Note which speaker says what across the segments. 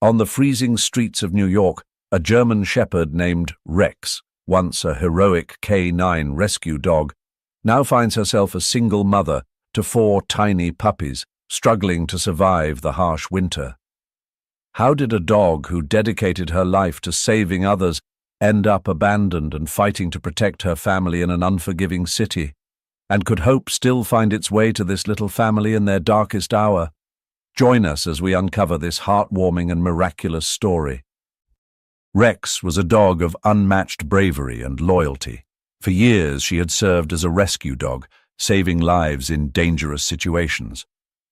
Speaker 1: On the freezing streets of New York, a German shepherd named Rex, once a heroic K9 rescue dog, now finds herself a single mother to 4 tiny puppies, struggling to survive the harsh winter. How did a dog who dedicated her life to saving others end up abandoned and fighting to protect her family in an unforgiving city? And could hope still find its way to this little family in their darkest hour? Join us as we uncover this heartwarming and miraculous story. Rex was a dog of unmatched bravery and loyalty. For years she had served as a rescue dog, saving lives in dangerous situations.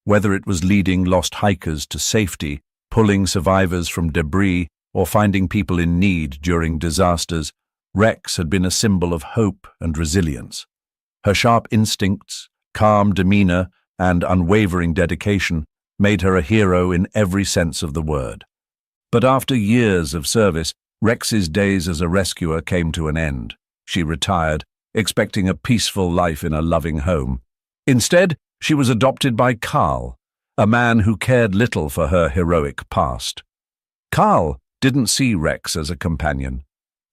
Speaker 1: Whether it was leading lost hikers to safety, pulling survivors from debris, or finding people in need during disasters, Rex had been a symbol of hope and resilience. Her sharp instincts, calm demeanor, and unwavering dedication made her a hero in every sense of the word. But after years of service, Rex's days as a rescuer came to an end. She retired, expecting a peaceful life in a loving home. Instead, she was adopted by Carl, a man who cared little for her heroic past. Carl didn't see Rex as a companion.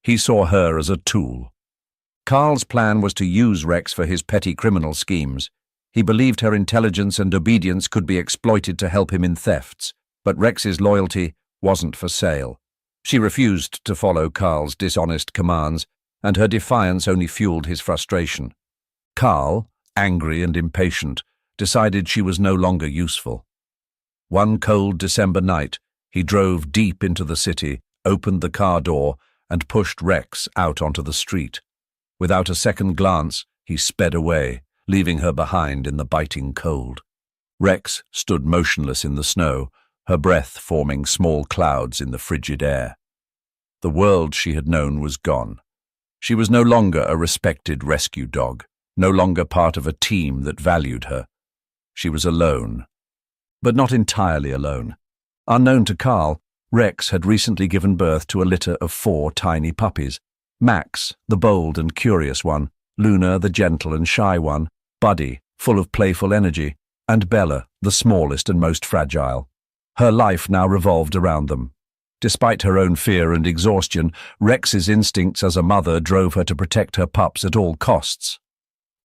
Speaker 1: He saw her as a tool. Carl's plan was to use Rex for his petty criminal schemes. He believed her intelligence and obedience could be exploited to help him in thefts, but Rex's loyalty wasn't for sale. She refused to follow Carl's dishonest commands, and her defiance only fueled his frustration. Carl, angry and impatient, decided she was no longer useful. One cold December night, he drove deep into the city, opened the car door, and pushed Rex out onto the street. Without a second glance, he sped away, leaving her behind in the biting cold. Rex stood motionless in the snow, her breath forming small clouds in the frigid air. The world she had known was gone. She was no longer a respected rescue dog, no longer part of a team that valued her. She was alone. But not entirely alone. Unknown to Carl, Rex had recently given birth to a litter of 4 tiny puppies. Max, the bold and curious one, Luna, the gentle and shy one, Buddy, full of playful energy, and Bella, the smallest and most fragile. Her life now revolved around them. Despite her own fear and exhaustion, Rex's instincts as a mother drove her to protect her pups at all costs.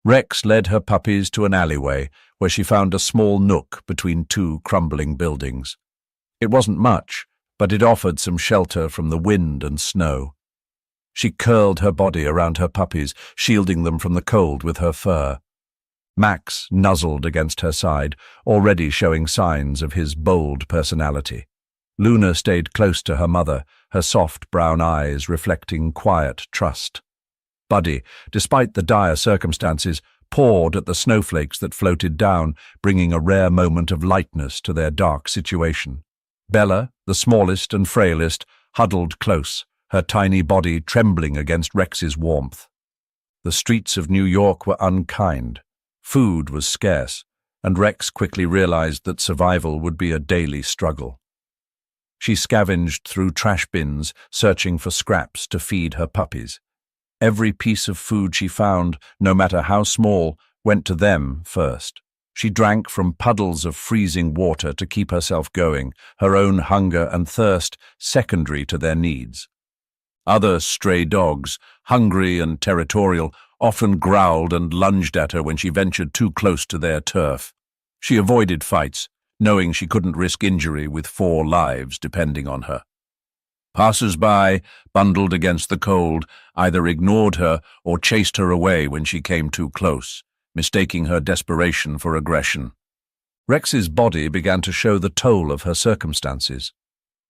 Speaker 1: Rex led her puppies to an alleyway where she found a small nook between 2 crumbling buildings. It wasn't much, but it offered some shelter from the wind and snow. She curled her body around her puppies, shielding them from the cold with her fur. Max nuzzled against her side, already showing signs of his bold personality. Luna stayed close to her mother, her soft brown eyes reflecting quiet trust. Buddy, despite the dire circumstances, pawed at the snowflakes that floated down, bringing a rare moment of lightness to their dark situation. Bella, the smallest and frailest, huddled close, her tiny body trembling against Rex's warmth. The streets of New York were unkind. Food was scarce, and Rex quickly realized that survival would be a daily struggle. She scavenged through trash bins, searching for scraps to feed her puppies. Every piece of food she found, no matter how small, went to them first. She drank from puddles of freezing water to keep herself going, her own hunger and thirst secondary to their needs. Other stray dogs, hungry and territorial, often growled and lunged at her when she ventured too close to their turf. She avoided fights, knowing she couldn't risk injury with 4 lives depending on her. Passers-by, bundled against the cold, either ignored her or chased her away when she came too close, mistaking her desperation for aggression. Rex's body began to show the toll of her circumstances.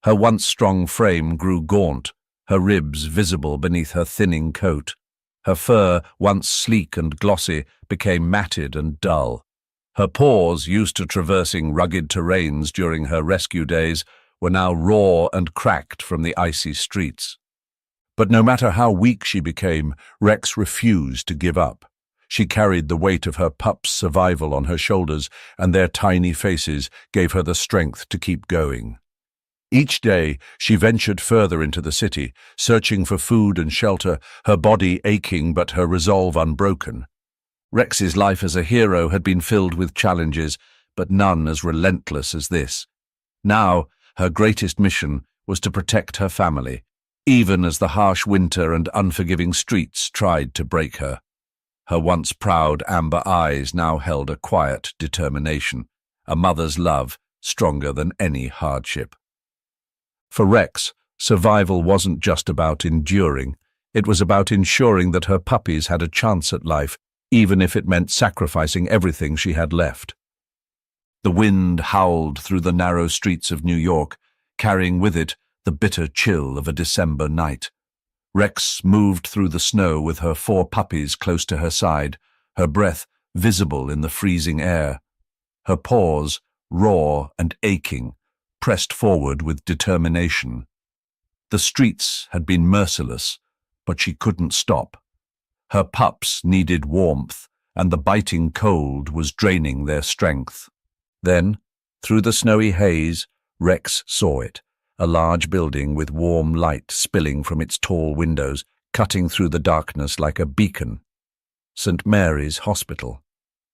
Speaker 1: Her once strong frame grew gaunt, her ribs visible beneath her thinning coat. Her fur, once sleek and glossy, became matted and dull. Her paws, used to traversing rugged terrains during her rescue days, were now raw and cracked from the icy streets. But no matter how weak she became, Rex refused to give up. She carried the weight of her pups' survival on her shoulders, and their tiny faces gave her the strength to keep going. Each day, she ventured further into the city, searching for food and shelter, her body aching but her resolve unbroken. Rex's life as a hero had been filled with challenges, but none as relentless as this. Now, Her greatest mission was to protect her family, even as the harsh winter and unforgiving streets tried to break her. Her once proud amber eyes now held a quiet determination, a mother's love stronger than any hardship. For Rex, survival wasn't just about enduring, it was about ensuring that her puppies had a chance at life, even if it meant sacrificing everything she had left. The wind howled through the narrow streets of New York, carrying with it the bitter chill of a December night. Rex moved through the snow with her 4 puppies close to her side, her breath visible in the freezing air. Her paws, raw and aching, pressed forward with determination. The streets had been merciless, but she couldn't stop. Her pups needed warmth, and the biting cold was draining their strength. Then, through the snowy haze, Rex saw it, a large building with warm light spilling from its tall windows, cutting through the darkness like a beacon. St. Mary's Hospital.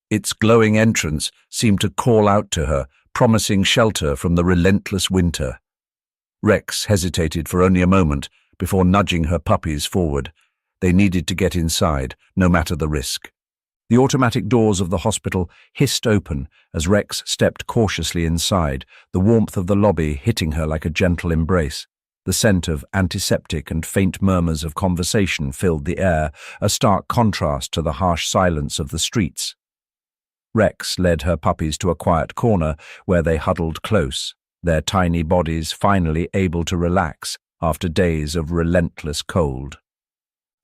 Speaker 1: Its glowing entrance seemed to call out to her, promising shelter from the relentless winter. Rex hesitated for only a moment before nudging her puppies forward. They needed to get inside, no matter the risk. The automatic doors of the hospital hissed open as Rex stepped cautiously inside, the warmth of the lobby hitting her like a gentle embrace. The scent of antiseptic and faint murmurs of conversation filled the air, a stark contrast to the harsh silence of the streets. Rex led her puppies to a quiet corner where they huddled close, their tiny bodies finally able to relax after days of relentless cold.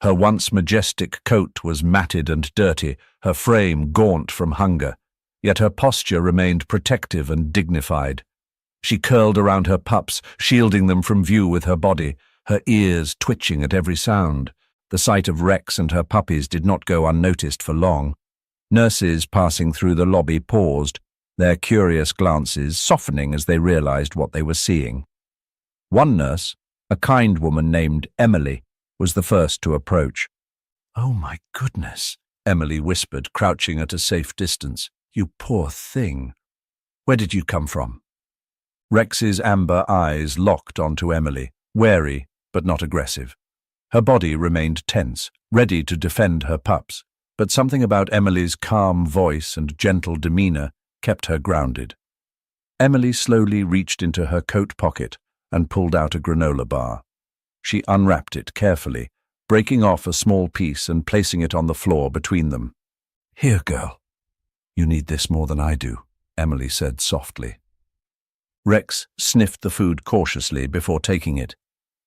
Speaker 1: Her once majestic coat was matted and dirty, her frame gaunt from hunger, yet her posture remained protective and dignified. She curled around her pups, shielding them from view with her body, her ears twitching at every sound. The sight of Rex and her puppies did not go unnoticed for long. Nurses passing through the lobby paused, their curious glances softening as they realized what they were seeing. One nurse, a kind woman named Emily, was the first to approach. "Oh my goodness," Emily whispered, crouching at a safe distance. "You poor thing. Where did you come from?" Rex's amber eyes locked onto Emily, wary but not aggressive. Her body remained tense, ready to defend her pups, but something about Emily's calm voice and gentle demeanor kept her grounded. Emily slowly reached into her coat pocket and pulled out a granola bar. She unwrapped it carefully, breaking off a small piece and placing it on the floor between them. "Here, girl. You need this more than I do," Emily said softly. Rex sniffed the food cautiously before taking it.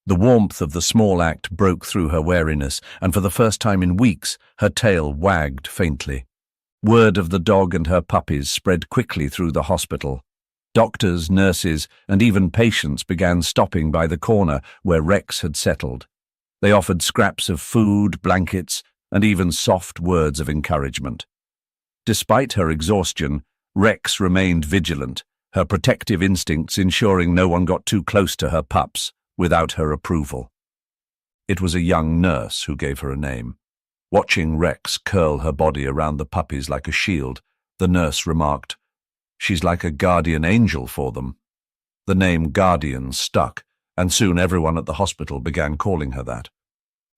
Speaker 1: The warmth of the small act broke through her wariness, and for the first time in weeks, her tail wagged faintly. Word of the dog and her puppies spread quickly through the hospital. Doctors, nurses, and even patients began stopping by the corner where Rex had settled. They offered scraps of food, blankets, and even soft words of encouragement. Despite her exhaustion, Rex remained vigilant, her protective instincts ensuring no one got too close to her pups without her approval. It was a young nurse who gave her a name. Watching Rex curl her body around the puppies like a shield, the nurse remarked, "She's like a guardian angel for them." The name Guardian stuck, and soon everyone at the hospital began calling her that.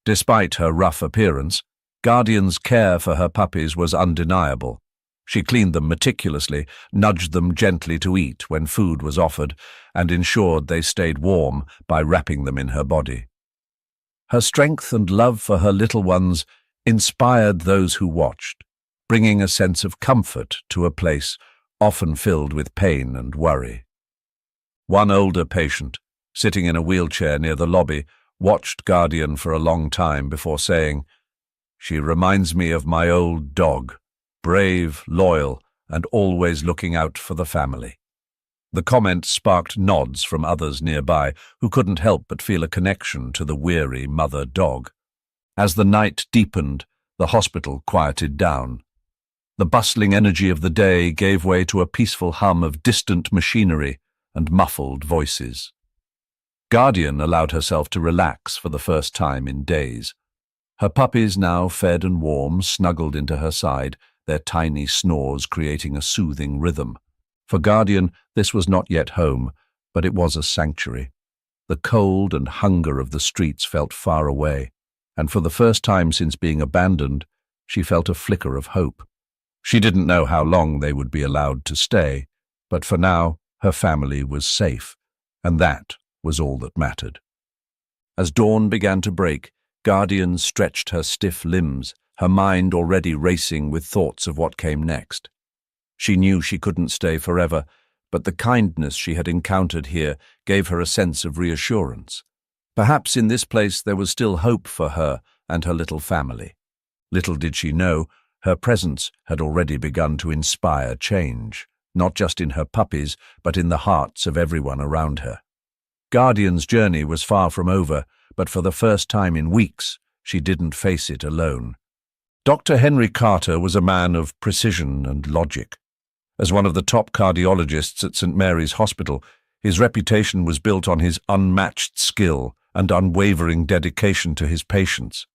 Speaker 1: Despite her rough appearance, Guardian's care for her puppies was undeniable. She cleaned them meticulously, nudged them gently to eat when food was offered, and ensured they stayed warm by wrapping them in her body. Her strength and love for her little ones inspired those who watched, bringing a sense of comfort to a place often filled with pain and worry. One older patient, sitting in a wheelchair near the lobby, watched Guardian for a long time before saying, "She reminds me of my old dog, brave, loyal, and always looking out for the family." The comment sparked nods from others nearby who couldn't help but feel a connection to the weary mother dog. As the night deepened, the hospital quieted down. The bustling energy of the day gave way to a peaceful hum of distant machinery and muffled voices. Guardian allowed herself to relax for the first time in days. Her puppies, now fed and warm, snuggled into her side, their tiny snores creating a soothing rhythm. For Guardian, this was not yet home, but it was a sanctuary. The cold and hunger of the streets felt far away, and for the first time since being abandoned, she felt a flicker of hope. She didn't know how long they would be allowed to stay, but for now, her family was safe, and that was all that mattered. As dawn began to break, Guardian stretched her stiff limbs, her mind already racing with thoughts of what came next. She knew she couldn't stay forever, but the kindness she had encountered here gave her a sense of reassurance. Perhaps in this place there was still hope for her and her little family. Little did she know, her presence had already begun to inspire change, not just in her puppies, but in the hearts of everyone around her. Guardian's journey was far from over, but for the first time in weeks, she didn't face it alone. Dr. Henry Carter was a man of precision and logic. As one of the top cardiologists at St. Mary's Hospital, his reputation was built on his unmatched skill and unwavering dedication to his patients.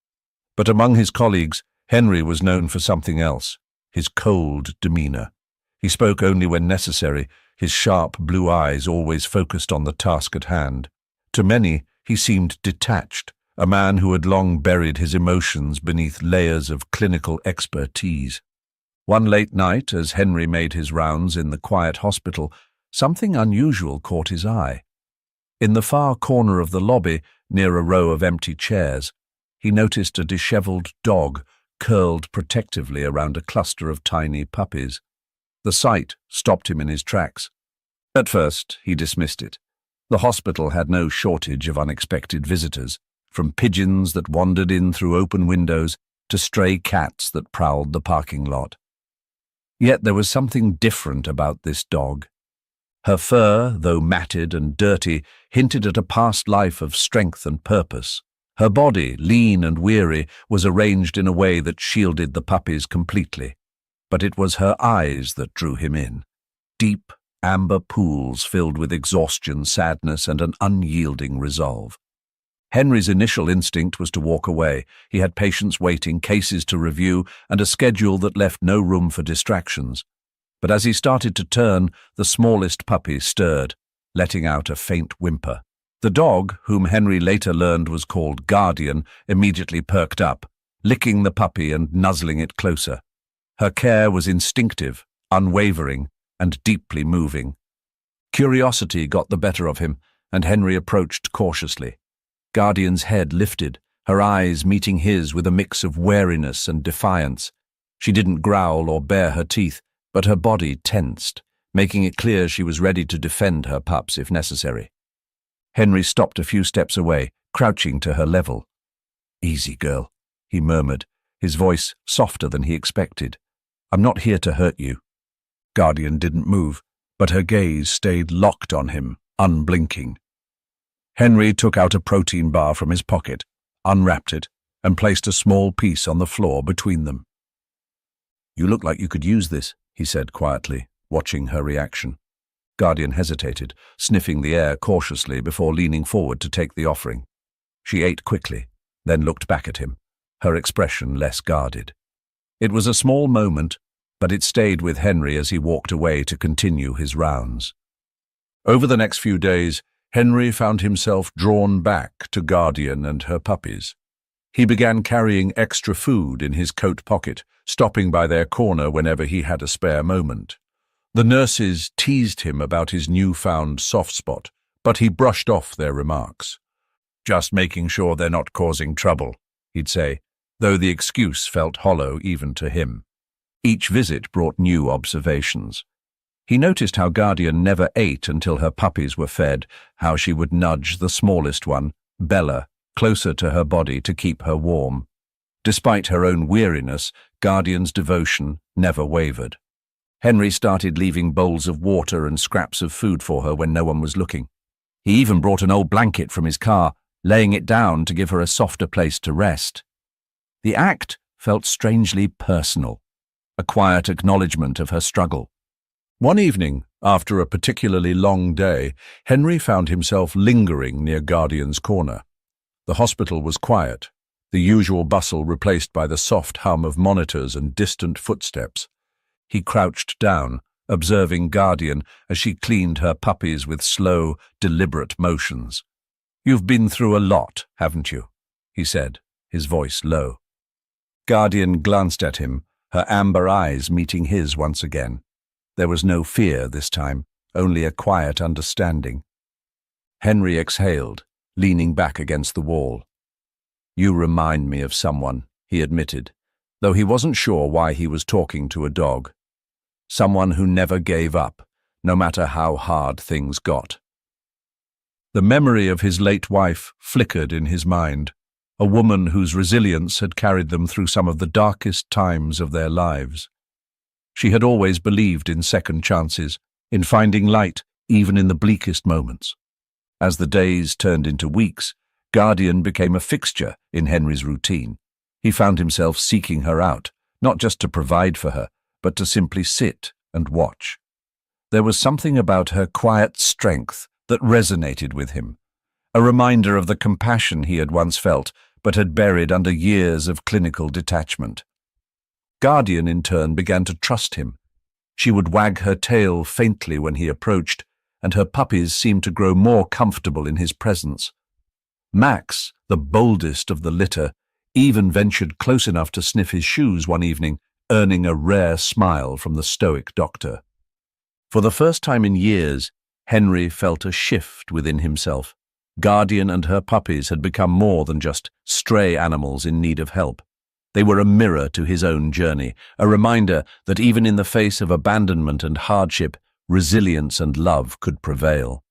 Speaker 1: But among his colleagues, Henry was known for something else, his cold demeanor. He spoke only when necessary, his sharp blue eyes always focused on the task at hand. To many, he seemed detached, a man who had long buried his emotions beneath layers of clinical expertise. One late night, as Henry made his rounds in the quiet hospital, something unusual caught his eye. In the far corner of the lobby, near a row of empty chairs, he noticed a disheveled dog curled protectively around a cluster of tiny puppies. The sight stopped him in his tracks. At first, he dismissed it. The hospital had no shortage of unexpected visitors, from pigeons that wandered in through open windows to stray cats that prowled the parking lot. Yet there was something different about this dog. Her fur, though matted and dirty, hinted at a past life of strength and purpose. Her body, lean and weary, was arranged in a way that shielded the puppies completely. But it was her eyes that drew him in. Deep, amber pools filled with exhaustion, sadness, and an unyielding resolve. Henry's initial instinct was to walk away. He had patients waiting, cases to review, and a schedule that left no room for distractions. But as he started to turn, the smallest puppy stirred, letting out a faint whimper. The dog, whom Henry later learned was called Guardian, immediately perked up, licking the puppy and nuzzling it closer. Her care was instinctive, unwavering, and deeply moving. Curiosity got the better of him, and Henry approached cautiously. Guardian's head lifted, her eyes meeting his with a mix of wariness and defiance. She didn't growl or bare her teeth, but her body tensed, making it clear she was ready to defend her pups if necessary. Henry stopped a few steps away, crouching to her level. "Easy, girl," he murmured, his voice softer than he expected. "I'm not here to hurt you." Guardian didn't move, but her gaze stayed locked on him, unblinking. Henry took out a protein bar from his pocket, unwrapped it, and placed a small piece on the floor between them. "You look like you could use this," he said quietly, watching her reaction. Guardian hesitated, sniffing the air cautiously before leaning forward to take the offering. She ate quickly, then looked back at him, her expression less guarded. It was a small moment, but it stayed with Henry as he walked away to continue his rounds. Over the next few days, Henry found himself drawn back to Guardian and her puppies. He began carrying extra food in his coat pocket, stopping by their corner whenever he had a spare moment. The nurses teased him about his newfound soft spot, but he brushed off their remarks. "Just making sure they're not causing trouble," he'd say, though the excuse felt hollow even to him. Each visit brought new observations. He noticed how Guardian never ate until her puppies were fed, how she would nudge the smallest one, Bella, closer to her body to keep her warm. Despite her own weariness, Guardian's devotion never wavered. Henry started leaving bowls of water and scraps of food for her when no one was looking. He even brought an old blanket from his car, laying it down to give her a softer place to rest. The act felt strangely personal, a quiet acknowledgement of her struggle. One evening, after a particularly long day, Henry found himself lingering near Guardian's corner. The hospital was quiet, the usual bustle replaced by the soft hum of monitors and distant footsteps. He crouched down, observing Guardian as she cleaned her puppies with slow, deliberate motions. "You've been through a lot, haven't you?" he said, his voice low. Guardian glanced at him, her amber eyes meeting his once again. There was no fear this time, only a quiet understanding. Henry exhaled, leaning back against the wall. "You remind me of someone," he admitted, though he wasn't sure why he was talking to a dog. Someone who never gave up, no matter how hard things got. The memory of his late wife flickered in his mind, a woman whose resilience had carried them through some of the darkest times of their lives. She had always believed in second chances, in finding light even in the bleakest moments. As the days turned into weeks, Guardian became a fixture in Henry's routine. He found himself seeking her out, not just to provide for her, but to simply sit and watch. There was something about her quiet strength that resonated with him, a reminder of the compassion he had once felt but had buried under years of clinical detachment. Guardian, in turn, began to trust him. She would wag her tail faintly when he approached, and her puppies seemed to grow more comfortable in his presence. Max, the boldest of the litter, even ventured close enough to sniff his shoes one evening, earning a rare smile from the stoic doctor. For the first time in years, Henry felt a shift within himself. Guardian and her puppies had become more than just stray animals in need of help. They were a mirror to his own journey, a reminder that even in the face of abandonment and hardship, resilience and love could prevail.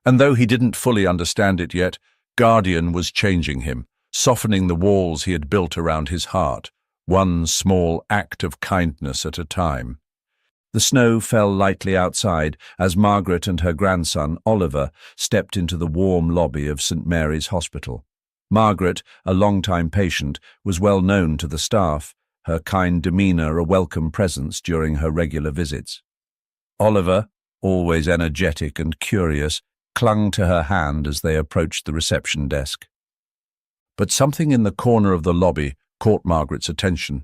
Speaker 1: And though he didn't fully understand it yet, Guardian was changing him, softening the walls he had built around his heart, one small act of kindness at a time. The snow fell lightly outside as Margaret and her grandson, Oliver, stepped into the warm lobby of St. Mary's Hospital. Margaret, a long-time patient, was well known to the staff, her kind demeanour a welcome presence during her regular visits. Oliver, always energetic and curious, clung to her hand as they approached the reception desk. But something in the corner of the lobby caught Margaret's attention.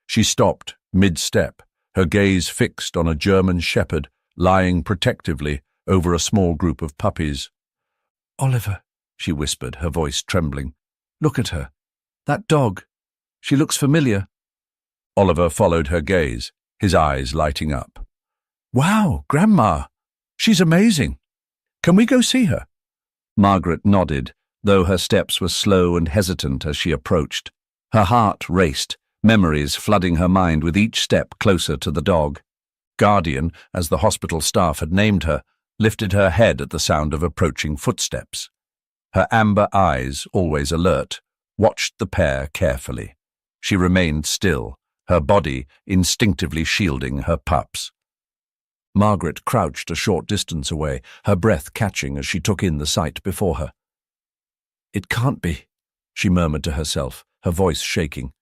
Speaker 1: She stopped, mid-step, her gaze fixed on a German shepherd lying protectively over a small group of puppies. "Oliver," she whispered, her voice trembling. "Look at her. That dog. She looks familiar." Oliver followed her gaze, his eyes lighting up. "Wow, Grandma! She's amazing. Can we go see her?" Margaret nodded, though her steps were slow and hesitant as she approached. Her heart raced, memories flooding her mind with each step closer to the dog. Guardian, as the hospital staff had named her, lifted her head at the sound of approaching footsteps. Her amber eyes, always alert, watched the pair carefully. She remained still, her body instinctively shielding her pups. Margaret crouched a short distance away, her breath catching as she took in the sight before her. "It can't be," she murmured to herself, her voice shaking.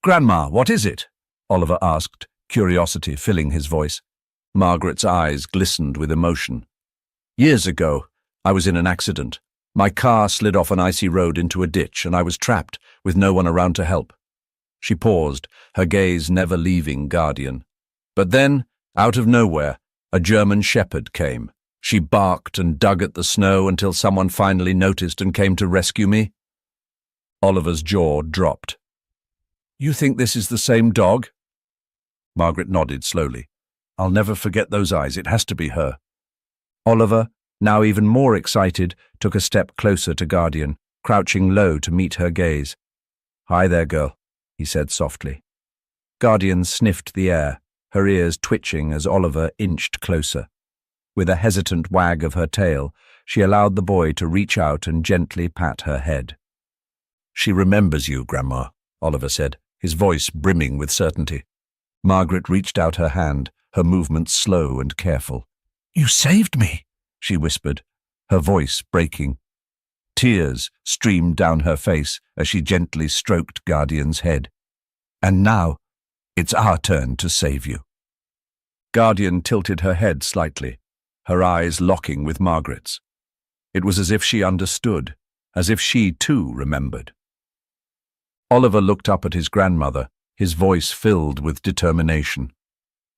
Speaker 1: "Grandma, what is it?" Oliver asked, curiosity filling his voice. Margaret's eyes glistened with emotion. "Years ago, I was in an accident. My car slid off an icy road into a ditch, and I was trapped, with no one around to help." She paused, her gaze never leaving Guardian. But then, out of nowhere, a German shepherd came. She barked and dug at the snow until someone finally noticed and came to rescue me. Oliver's jaw dropped. "You think this is the same dog?" Margaret nodded slowly. "I'll never forget those eyes. It has to be her." Oliver, now even more excited, took a step closer to Guardian, crouching low to meet her gaze. "Hi there, girl," he said softly. Guardian sniffed the air, her ears twitching as Oliver inched closer. With a hesitant wag of her tail, she allowed the boy to reach out and gently pat her head. "She remembers you, Grandma," Oliver said, his voice brimming with certainty. Margaret reached out her hand, her movements slow and careful. "You saved me," she whispered, her voice breaking. Tears streamed down her face as she gently stroked Guardian's head. "And now, it's our turn to save you." Guardian tilted her head slightly, her eyes locking with Margaret's. It was as if she understood, as if she too remembered. Oliver looked up at his grandmother, his voice filled with determination.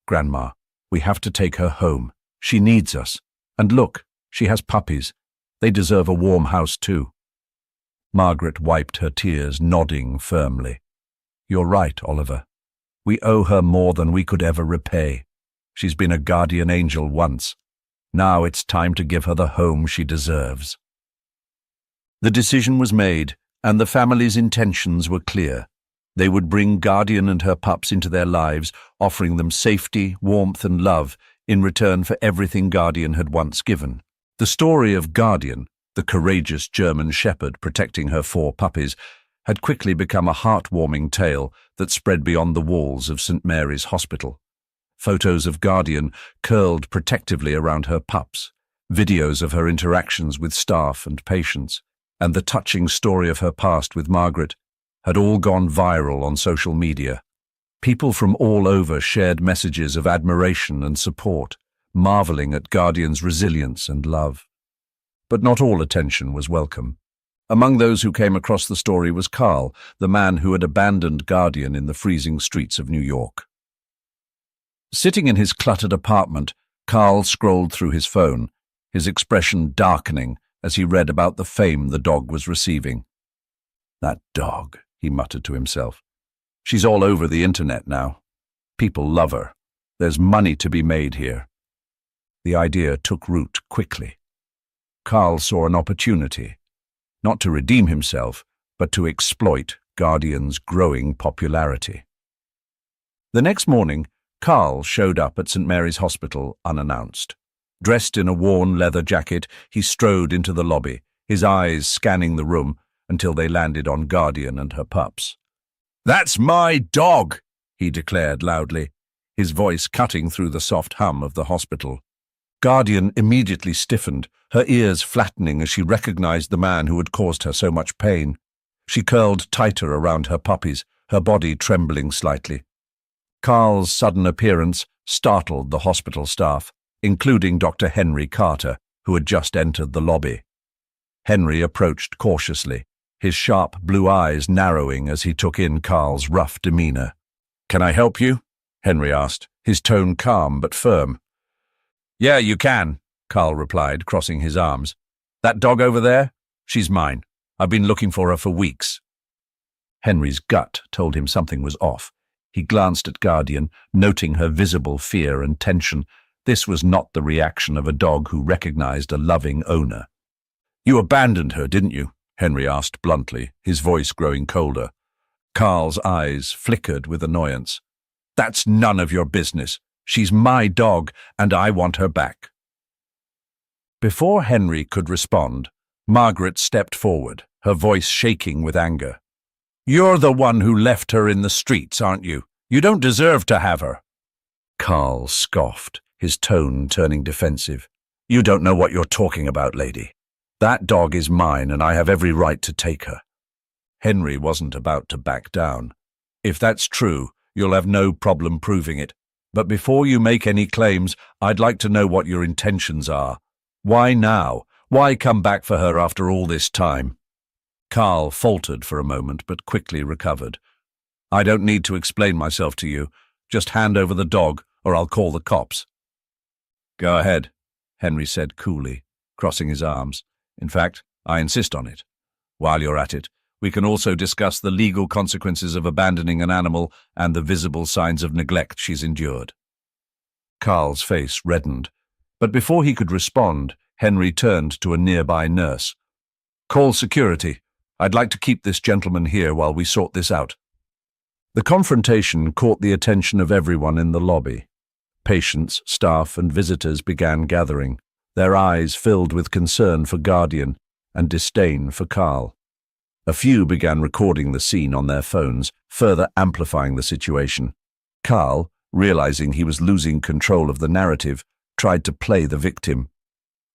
Speaker 1: "Grandma, We have to take her home. She needs us. And look, she has puppies. They deserve a warm house too." Margaret wiped her tears, nodding firmly. "You're right, Oliver. We owe her more than we could ever repay. She's been a guardian angel once. Now it's time to give her the home she deserves." The decision was made, and the family's intentions were clear. They would bring Guardian and her pups into their lives, offering them safety, warmth, and love in return for everything Guardian had once given. The story of Guardian, the courageous German shepherd protecting her 4 puppies, had quickly become a heartwarming tale that spread beyond the walls of St. Mary's Hospital. Photos of Guardian curled protectively around her pups, videos of her interactions with staff and patients, and the touching story of her past with Margaret had all gone viral on social media. People from all over shared messages of admiration and support, marveling at Guardian's resilience and love. But not all attention was welcome. Among those who came across the story was Carl, the man who had abandoned Guardian in the freezing streets of New York. Sitting in his cluttered apartment, Carl scrolled through his phone, his expression darkening as he read about the fame the dog was receiving. "That dog," he muttered to himself. "She's all over the internet now. People love her. There's money to be made here." The idea took root quickly. Carl saw an opportunity, not to redeem himself, but to exploit Guardian's growing popularity. The next morning, Carl showed up at St. Mary's Hospital unannounced. Dressed in a worn leather jacket, he strode into the lobby, his eyes scanning the room until they landed on Guardian and her pups. "That's my dog," he declared loudly, his voice cutting through the soft hum of the hospital. Guardian immediately stiffened, her ears flattening as she recognized the man who had caused her so much pain. She curled tighter around her puppies, her body trembling slightly. Carl's sudden appearance startled the hospital staff, including Dr. Henry Carter, who had just entered the lobby. Henry approached cautiously, his sharp blue eyes narrowing as he took in Carl's rough demeanor. "Can I help you?" Henry asked, his tone calm but firm. "Yeah, you can," Carl replied, crossing his arms. "That dog over there? She's mine. I've been looking for her for weeks." Henry's gut told him something was off. He glanced at Guardian, noting her visible fear and tension. This was not the reaction of a dog who recognized a loving owner. "You abandoned her, didn't you?" Henry asked bluntly, his voice growing colder. Carl's eyes flickered with annoyance. "That's none of your business. She's my dog, and I want her back." Before Henry could respond, Margaret stepped forward, her voice shaking with anger. "You're the one who left her in the streets, aren't you? You don't deserve to have her." Carl scoffed, his tone turning defensive. "You don't know what you're talking about, lady. That dog is mine, and I have every right to take her." Henry wasn't about to back down. "If that's true, you'll have no problem proving it. But before you make any claims, I'd like to know what your intentions are. Why now? Why come back for her after all this time?" Carl faltered for a moment, but quickly recovered. "I don't need to explain myself to you. Just hand over the dog, or I'll call the cops." "Go ahead," Henry said coolly, crossing his arms. "In fact, I insist on it. While you're at it, we can also discuss the legal consequences of abandoning an animal and the visible signs of neglect she's endured." Carl's face reddened, but before he could respond, Henry turned to a nearby nurse. "Call security. I'd like to keep this gentleman here while we sort this out." The confrontation caught the attention of everyone in the lobby. Patients, staff, and visitors began gathering, their eyes filled with concern for Guardian and disdain for Carl. A few began recording the scene on their phones, further amplifying the situation. Carl, realizing he was losing control of the narrative, tried to play the victim.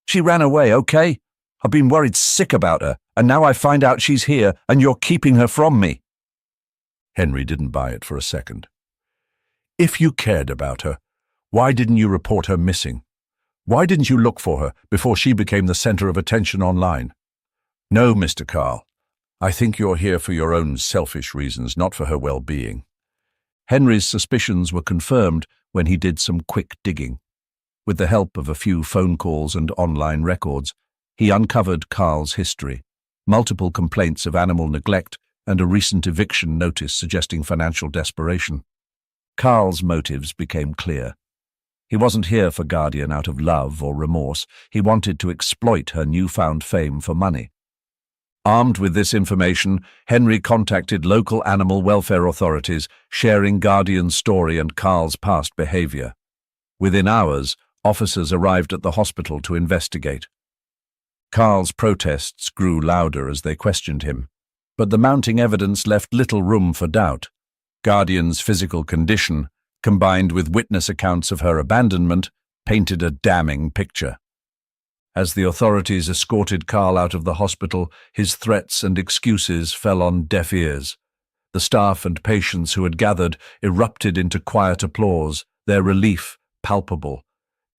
Speaker 1: "She ran away, okay? I've been worried sick about her, and now I find out she's here, and you're keeping her from me." Henry didn't buy it for a second. "If you cared about her, why didn't you report her missing? Why didn't you look for her before she became the center of attention online?" "No, Mr. Carl. I think you're here for your own selfish reasons, not for her well-being." Henry's suspicions were confirmed when he did some quick digging. With the help of a few phone calls and online records, he uncovered Carl's history, multiple complaints of animal neglect and a recent eviction notice suggesting financial desperation. Carl's motives became clear. He wasn't here for Guardian out of love or remorse. He wanted to exploit her newfound fame for money. Armed with this information, Henry contacted local animal welfare authorities, sharing Guardian's story and Carl's past behavior. Within hours, officers arrived at the hospital to investigate. Carl's protests grew louder as they questioned him, but the mounting evidence left little room for doubt. Guardian's physical condition, combined with witness accounts of her abandonment, painted a damning picture. As the authorities escorted Carl out of the hospital, his threats and excuses fell on deaf ears. The staff and patients who had gathered erupted into quiet applause, their relief palpable.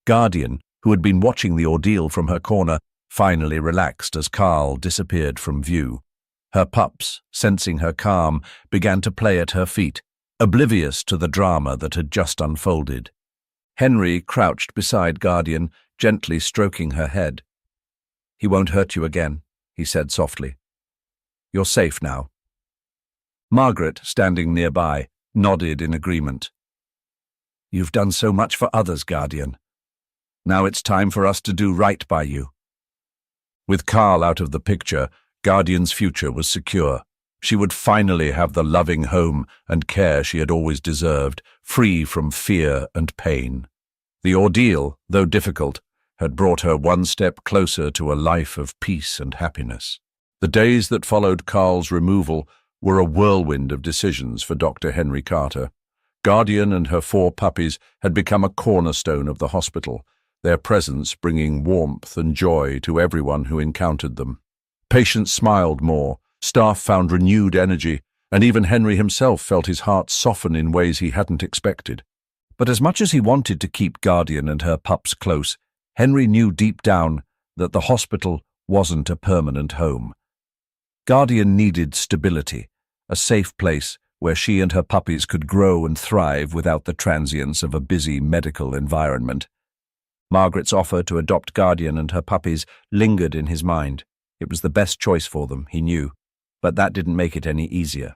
Speaker 1: Guardian, who had been watching the ordeal from her corner, finally relaxed as Carl disappeared from view. Her pups, sensing her calm, began to play at her feet, oblivious to the drama that had just unfolded. Henry crouched beside Guardian, gently stroking her head. "He won't hurt you again," he said softly. "You're safe now." Margaret, standing nearby, nodded in agreement. "You've done so much for others, Guardian. Now it's time for us to do right by you." With Carl out of the picture, Guardian's future was secure. She would finally have the loving home and care she had always deserved, free from fear and pain. The ordeal, though difficult, had brought her one step closer to a life of peace and happiness. The days that followed Carl's removal were a whirlwind of decisions for Dr. Henry Carter. Guardian and her 4 puppies had become a cornerstone of the hospital, their presence bringing warmth and joy to everyone who encountered them. Patients smiled more, staff found renewed energy, and even Henry himself felt his heart soften in ways he hadn't expected. But as much as he wanted to keep Guardian and her pups close, Henry knew deep down that the hospital wasn't a permanent home. Guardian needed stability, a safe place where she and her puppies could grow and thrive without the transience of a busy medical environment. Margaret's offer to adopt Guardian and her puppies lingered in his mind. It was the best choice for them, he knew, but that didn't make it any easier.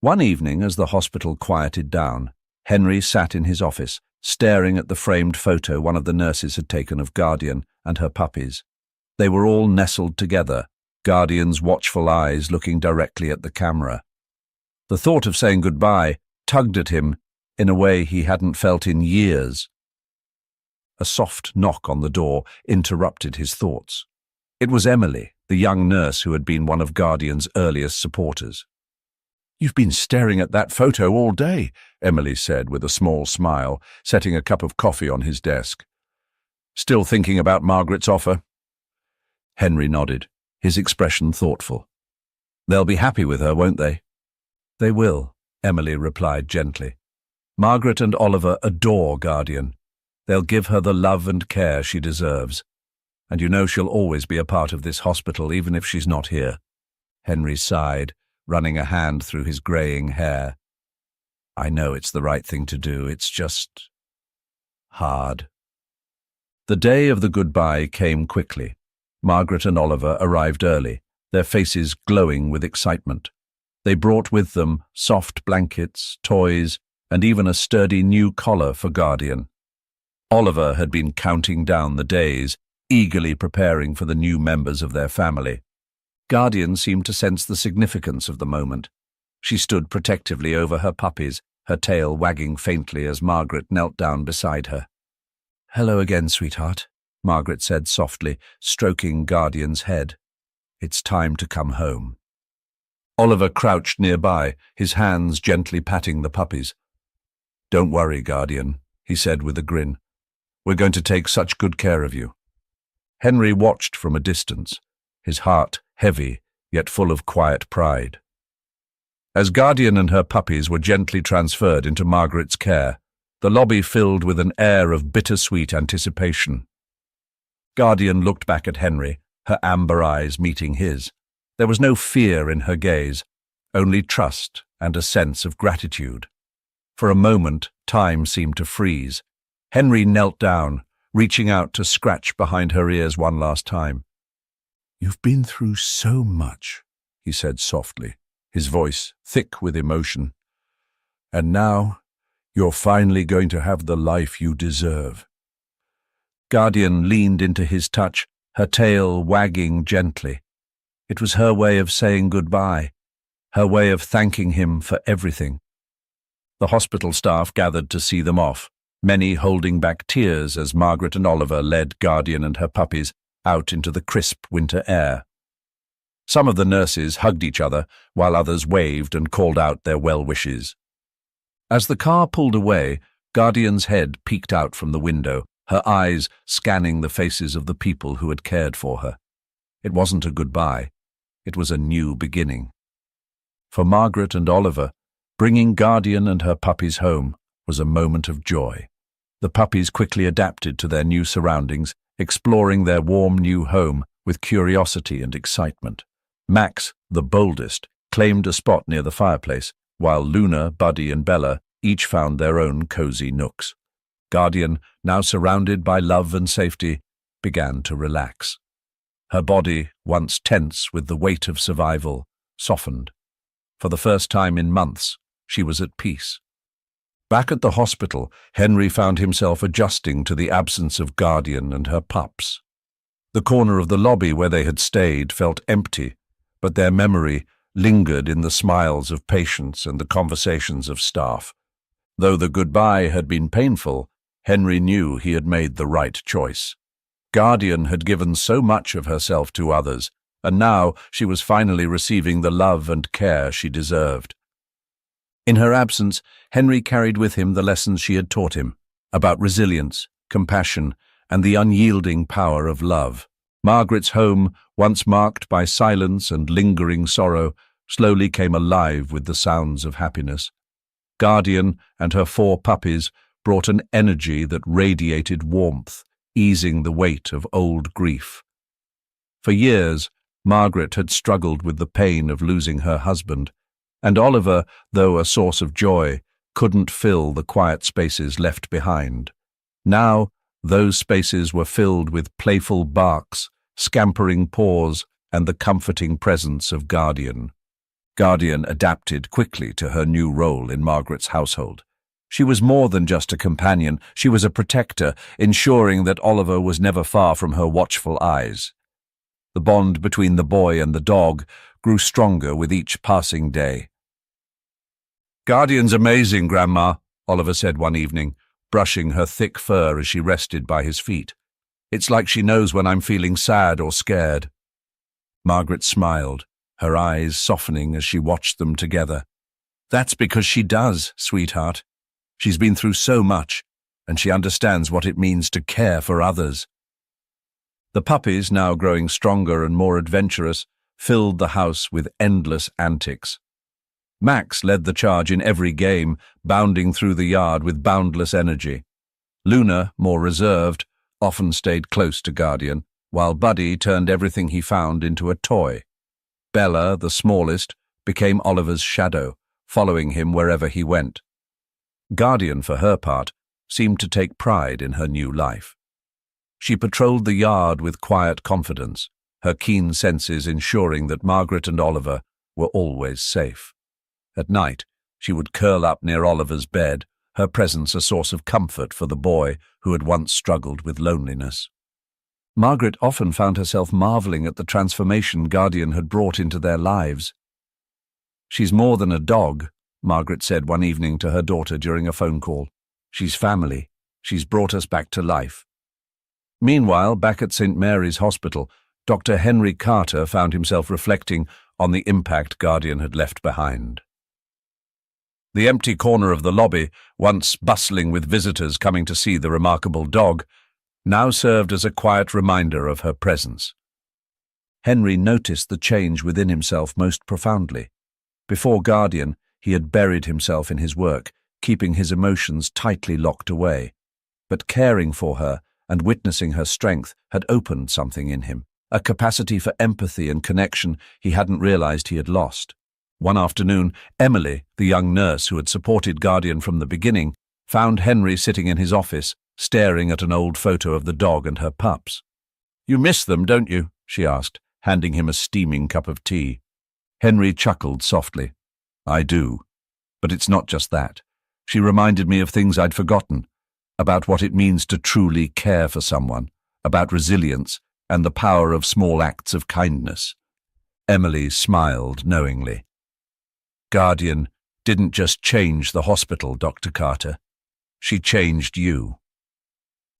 Speaker 1: One evening, as the hospital quieted down, Henry sat in his office, staring at the framed photo one of the nurses had taken of Guardian and her puppies. They were all nestled together, Guardian's watchful eyes looking directly at the camera. The thought of saying goodbye tugged at him in a way he hadn't felt in years. A soft knock on the door interrupted his thoughts. It was Emily, the young nurse who had been one of Guardian's earliest supporters. "You've been staring at that photo all day," Emily said with a small smile, setting a cup of coffee on his desk. "Still thinking about Margaret's offer?" Henry nodded, his expression thoughtful. "They'll be happy with her, won't they?" "They will," Emily replied gently. "Margaret and Oliver adore Guardian. They'll give her the love and care she deserves. And you know she'll always be a part of this hospital, even if she's not here." Henry sighed, running a hand through his greying hair. "I know it's the right thing to do. It's just hard." The day of the goodbye came quickly. Margaret and Oliver arrived early, their faces glowing with excitement. They brought with them soft blankets, toys, and even a sturdy new collar for Guardian. Oliver had been counting down the days, eagerly preparing for the new members of their family. Guardian seemed to sense the significance of the moment. She stood protectively over her puppies, her tail wagging faintly as Margaret knelt down beside her. "Hello again, sweetheart," Margaret said softly, stroking Guardian's head. "It's time to come home." Oliver crouched nearby, his hands gently patting the puppies. "Don't worry, Guardian," he said with a grin. "We're going to take such good care of you." Henry watched from a distance, his heart heavy, yet full of quiet pride. As Guardian and her puppies were gently transferred into Margaret's care, the lobby filled with an air of bittersweet anticipation. Guardian looked back at Henry, her amber eyes meeting his. There was no fear in her gaze, only trust and a sense of gratitude. For a moment, time seemed to freeze. Henry knelt down, reaching out to scratch behind her ears one last time. "You've been through so much," he said softly, his voice thick with emotion. "And now, you're finally going to have the life you deserve." Guardian leaned into his touch, her tail wagging gently. It was her way of saying goodbye, her way of thanking him for everything. The hospital staff gathered to see them off, many holding back tears as Margaret and Oliver led Guardian and her puppies out into the crisp winter air. Some of the nurses hugged each other, while others waved and called out their well wishes. As the car pulled away, Guardian's head peeked out from the window, her eyes scanning the faces of the people who had cared for her. It wasn't a goodbye. It was a new beginning. For Margaret and Oliver, bringing Guardian and her puppies home was a moment of joy. The puppies quickly adapted to their new surroundings, exploring their warm new home with curiosity and excitement. Max, the boldest, claimed a spot near the fireplace, while Luna, Buddy, and Bella each found their own cozy nooks. Guardian, now surrounded by love and safety, began to relax. Her body, once tense with the weight of survival, softened. For the first time in months, she was at peace. Back at the hospital, Henry found himself adjusting to the absence of Guardian and her pups. The corner of the lobby where they had stayed felt empty, but their memory lingered in the smiles of patients and the conversations of staff. Though the goodbye had been painful, Henry knew he had made the right choice. Guardian had given so much of herself to others, and now she was finally receiving the love and care she deserved. In her absence, Henry carried with him the lessons she had taught him about resilience, compassion, and the unyielding power of love. Margaret's home, once marked by silence and lingering sorrow, slowly came alive with the sounds of happiness. Guardian and her 4 puppies brought an energy that radiated warmth, easing the weight of old grief. For years, Margaret had struggled with the pain of losing her husband, and Oliver, though a source of joy, couldn't fill the quiet spaces left behind. Now, those spaces were filled with playful barks, scampering paws, and the comforting presence of Guardian. Guardian adapted quickly to her new role in Margaret's household. She was more than just a companion, she was a protector, ensuring that Oliver was never far from her watchful eyes. The bond between the boy and the dog grew stronger with each passing day. "Guardian's amazing, Grandma," Oliver said one evening, brushing her thick fur as she rested by his feet. "It's like she knows when I'm feeling sad or scared." Margaret smiled, her eyes softening as she watched them together. "That's because she does, sweetheart. She's been through so much, and she understands what it means to care for others." The puppies, now growing stronger and more adventurous, filled the house with endless antics. Max led the charge in every game, bounding through the yard with boundless energy. Luna, more reserved, often stayed close to Guardian, while Buddy turned everything he found into a toy. Bella, the smallest, became Oliver's shadow, following him wherever he went. Guardian, for her part, seemed to take pride in her new life. She patrolled the yard with quiet confidence, her keen senses ensuring that Margaret and Oliver were always safe. At night, she would curl up near Oliver's bed, her presence a source of comfort for the boy who had once struggled with loneliness. Margaret often found herself marveling at the transformation Guardian had brought into their lives. "She's more than a dog," Margaret said one evening to her daughter during a phone call. "She's family. She's brought us back to life." Meanwhile, back at St. Mary's Hospital, Dr. Henry Carter found himself reflecting on the impact Guardian had left behind. The empty corner of the lobby, once bustling with visitors coming to see the remarkable dog, now served as a quiet reminder of her presence. Henry noticed the change within himself most profoundly. Before Guardian, he had buried himself in his work, keeping his emotions tightly locked away. But caring for her and witnessing her strength had opened something in him, a capacity for empathy and connection he hadn't realized he had lost. One afternoon, Emily, the young nurse who had supported Guardian from the beginning, found Henry sitting in his office, staring at an old photo of the dog and her pups. "You miss them, don't you?" she asked, handing him a steaming cup of tea. Henry chuckled softly. "I do. But it's not just that. She reminded me of things I'd forgotten, about what it means to truly care for someone, about resilience and the power of small acts of kindness." Emily smiled knowingly. "Guardian didn't just change the hospital, Dr. Carter. She changed you."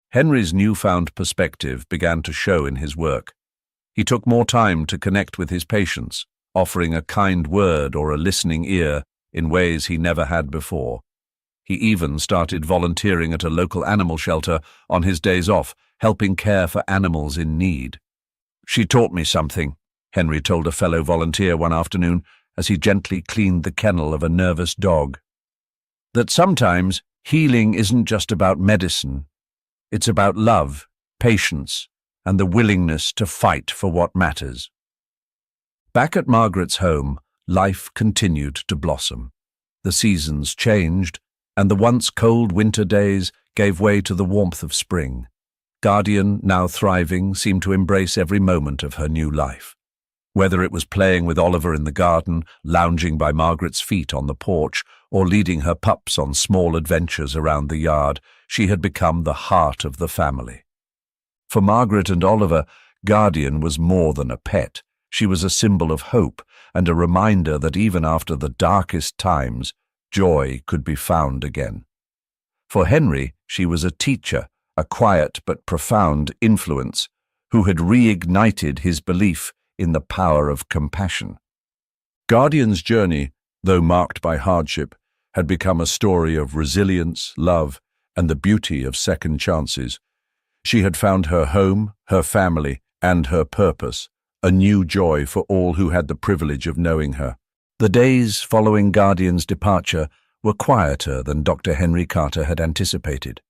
Speaker 1: Henry's newfound perspective began to show in his work. He took more time to connect with his patients, offering a kind word or a listening ear in ways he never had before. He even started volunteering at a local animal shelter on his days off, helping care for animals in need. "She taught me something," Henry told a fellow volunteer one afternoon as he gently cleaned the kennel of a nervous dog. "That sometimes healing isn't just about medicine. It's about love, patience, and the willingness to fight for what matters." Back at Margaret's home, life continued to blossom. The seasons changed, and the once cold winter days gave way to the warmth of spring. Guardian, now thriving, seemed to embrace every moment of her new life. Whether it was playing with Oliver in the garden, lounging by Margaret's feet on the porch, or leading her pups on small adventures around the yard, she had become the heart of the family. For Margaret and Oliver, Guardian was more than a pet. She was a symbol of hope and a reminder that even after the darkest times, joy could be found again. For Henry, she was a teacher, a quiet but profound influence, who had reignited his belief in the power of compassion. Guardian's journey, though marked by hardship, had become a story of resilience, love, and the beauty of second chances. She had found her home, her family, and her purpose, a new joy for all who had the privilege of knowing her. The days following Guardian's departure were quieter than Dr. Henry Carter had anticipated.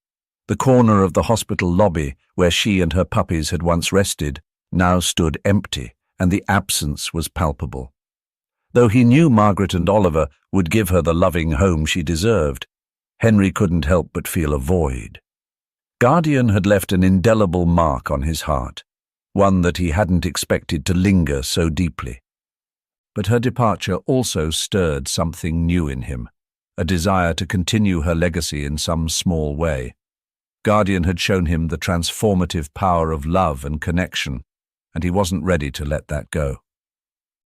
Speaker 1: The corner of the hospital lobby where she and her puppies had once rested now stood empty, and the absence was palpable. Though he knew Margaret and Oliver would give her the loving home she deserved, Henry couldn't help but feel a void. Guardian had left an indelible mark on his heart, one that he hadn't expected to linger so deeply. But her departure also stirred something new in him, a desire to continue her legacy in some small way. Guardian had shown him the transformative power of love and connection, and he wasn't ready to let that go.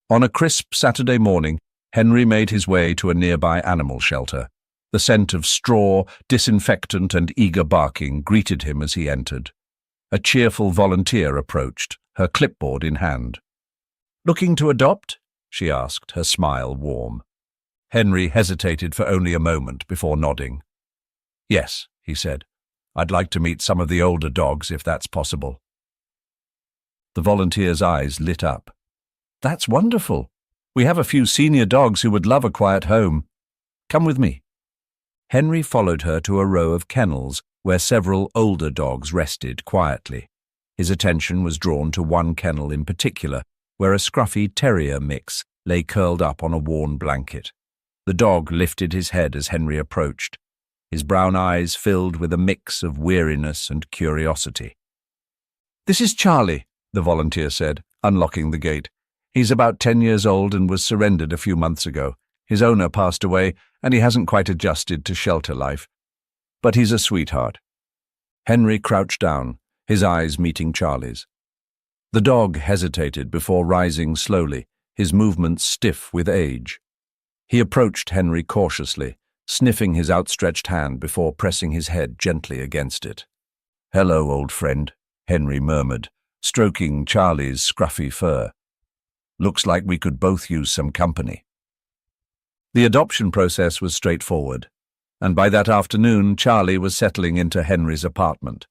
Speaker 1: On a crisp Saturday morning, Henry made his way to a nearby animal shelter. The scent of straw, disinfectant, and eager barking greeted him as he entered. A cheerful volunteer approached, her clipboard in hand. "Looking to adopt?" she asked, her smile warm. Henry hesitated for only a moment before nodding. "Yes," he said. "I'd like to meet some of the older dogs if that's possible." The volunteer's eyes lit up. "That's wonderful. We have a few senior dogs who would love a quiet home. Come with me." Henry followed her to a row of kennels where several older dogs rested quietly. His attention was drawn to one kennel in particular, where a scruffy terrier mix lay curled up on a worn blanket. The dog lifted his head as Henry approached, his brown eyes filled with a mix of weariness and curiosity. "This is Charlie," the volunteer said, unlocking the gate. "He's about 10 years old and was surrendered a few months ago. His owner passed away, and he hasn't quite adjusted to shelter life. But he's a sweetheart." Henry crouched down, his eyes meeting Charlie's. The dog hesitated before rising slowly, his movements stiff with age. He approached Henry cautiously, sniffing his outstretched hand before pressing his head gently against it. "Hello, old friend," Henry murmured, stroking Charlie's scruffy fur. "Looks like we could both use some company." The adoption process was straightforward, and by that afternoon Charlie was settling into Henry's apartment.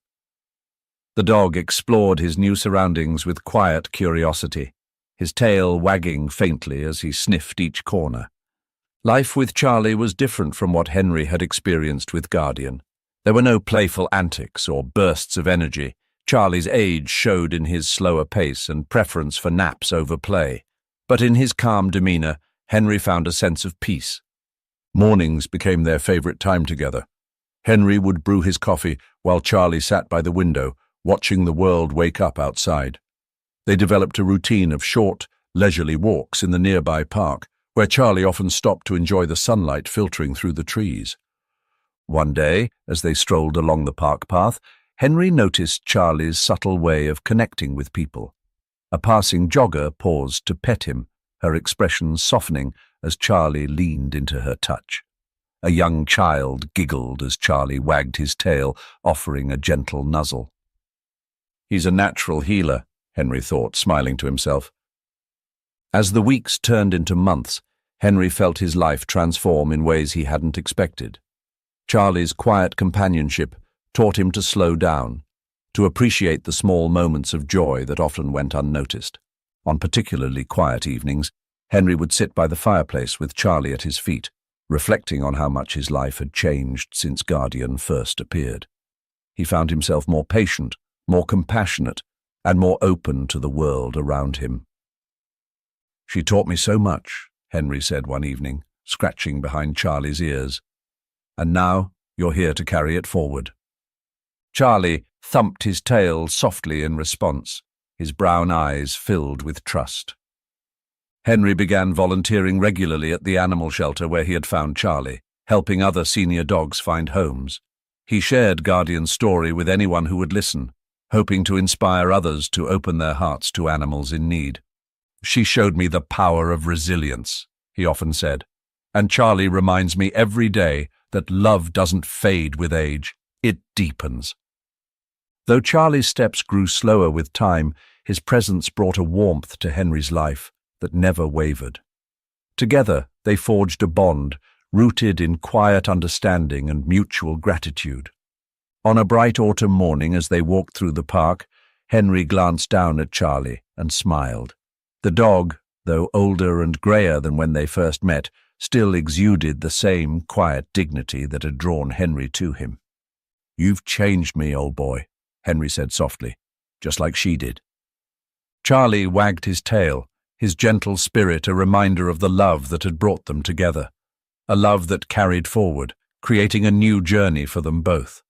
Speaker 1: The dog explored his new surroundings with quiet curiosity, his tail wagging faintly as he sniffed each corner. Life with Charlie was different from what Henry had experienced with Guardian. There were no playful antics or bursts of energy. Charlie's age showed in his slower pace and preference for naps over play, but in his calm demeanor, Henry found a sense of peace. Mornings became their favorite time together. Henry would brew his coffee while Charlie sat by the window, watching the world wake up outside. They developed a routine of short, leisurely walks in the nearby park, where Charlie often stopped to enjoy the sunlight filtering through the trees. One day, as they strolled along the park path, Henry noticed Charlie's subtle way of connecting with people. A passing jogger paused to pet him, her expression softening as Charlie leaned into her touch. A young child giggled as Charlie wagged his tail, offering a gentle nuzzle. "He's a natural healer," Henry thought, smiling to himself. As the weeks turned into months, Henry felt his life transform in ways he hadn't expected. Charlie's quiet companionship taught him to slow down, to appreciate the small moments of joy that often went unnoticed. On particularly quiet evenings, Henry would sit by the fireplace with Charlie at his feet, reflecting on how much his life had changed since Guardian first appeared. He found himself more patient, more compassionate, and more open to the world around him. "She taught me so much," Henry said one evening, scratching behind Charlie's ears. "And now you're here to carry it forward." Charlie thumped his tail softly in response, his brown eyes filled with trust. Henry began volunteering regularly at the animal shelter where he had found Charlie, helping other senior dogs find homes. He shared Guardian's story with anyone who would listen, hoping to inspire others to open their hearts to animals in need. "She showed me the power of resilience," he often said, "and Charlie reminds me every day that love doesn't fade with age, it deepens." Though Charlie's steps grew slower with time, his presence brought a warmth to Henry's life that never wavered. Together, they forged a bond rooted in quiet understanding and mutual gratitude. On a bright autumn morning, as they walked through the park, Henry glanced down at Charlie and smiled. The dog, though older and grayer than when they first met, still exuded the same quiet dignity that had drawn Henry to him. "You've changed me, old boy," Henry said softly, "just like she did." Charlie wagged his tail, his gentle spirit a reminder of the love that had brought them together, a love that carried forward, creating a new journey for them both.